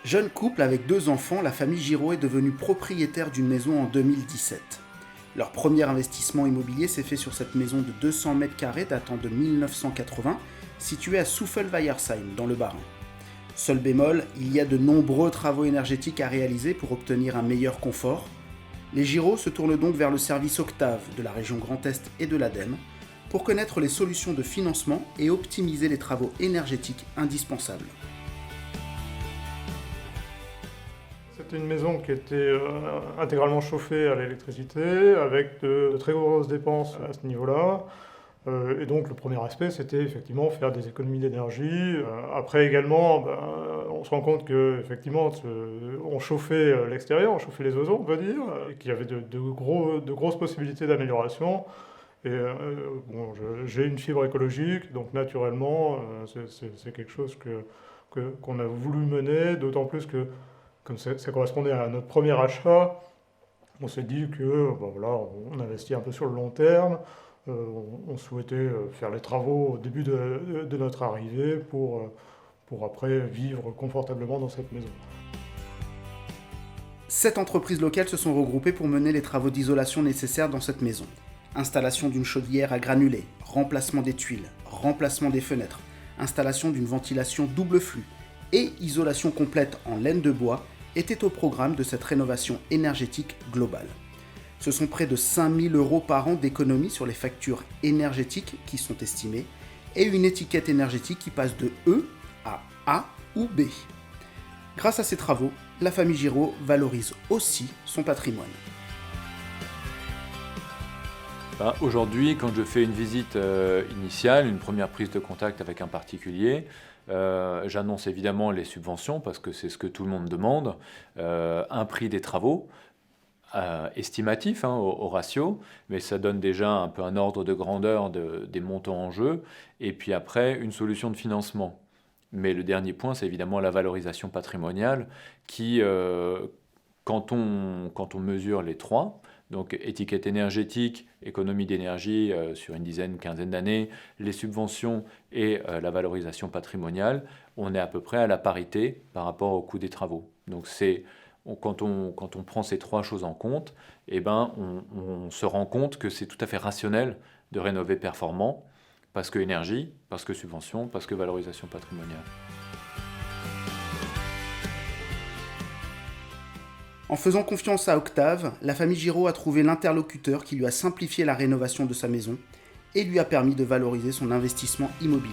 Jeune couple avec 2 enfants, la famille Giraud est devenue propriétaire d'une maison en 2017. Leur premier investissement immobilier s'est fait sur cette maison de 200 mètres carrés datant de 1980, située à Souffelweyersheim, dans le Bas-Rhin. Seul bémol, il y a de nombreux travaux énergétiques à réaliser pour obtenir un meilleur confort. Les Giraud se tournent donc vers le service Octave de la région Grand Est et de l'ADEME pour connaître les solutions de financement et optimiser les travaux énergétiques indispensables. C'était une maison qui était intégralement chauffée à l'électricité, avec de très grosses dépenses à ce niveau-là. Et donc le premier aspect, c'était effectivement faire des économies d'énergie. Après également, on se rend compte qu'effectivement, on chauffait l'extérieur, on chauffait les ozons, on va dire, et qu'il y avait de grosses possibilités d'amélioration. Et j'ai une fibre écologique, donc naturellement, c'est quelque chose qu'on a voulu mener, d'autant plus que comme ça correspondait à notre premier achat, on s'est dit que on investit un peu sur le long terme. On souhaitait faire les travaux au début de notre arrivée pour après vivre confortablement dans cette maison. 7 entreprises locales se sont regroupées pour mener les travaux d'isolation nécessaires dans cette maison. Installation d'une chaudière à granulés, remplacement des tuiles, remplacement des fenêtres, installation d'une ventilation double flux et isolation complète en laine de bois étaient au programme de cette rénovation énergétique globale. Ce sont près de 5 000 € par an d'économie sur les factures énergétiques qui sont estimées et une étiquette énergétique qui passe de E à A ou B. Grâce à ces travaux, la famille Giraud valorise aussi son patrimoine. Aujourd'hui, quand je fais une visite initiale, une première prise de contact avec un particulier, j'annonce évidemment les subventions parce que c'est ce que tout le monde demande, un prix des travaux estimatif au ratio, mais ça donne déjà un peu un ordre de grandeur des montants en jeu, et puis après une solution de financement. Mais le dernier point, c'est évidemment la valorisation patrimoniale qui, quand on mesure les trois, donc étiquette énergétique, économie d'énergie sur une dizaine, quinzaine d'années, les subventions et la valorisation patrimoniale, on est à peu près à la parité par rapport au coût des travaux. Donc quand on prend ces trois choses en compte, on se rend compte que c'est tout à fait rationnel de rénover performant, parce que énergie, parce que subvention, parce que valorisation patrimoniale. En faisant confiance à Octave, la famille Giraud a trouvé l'interlocuteur qui lui a simplifié la rénovation de sa maison et lui a permis de valoriser son investissement immobilier.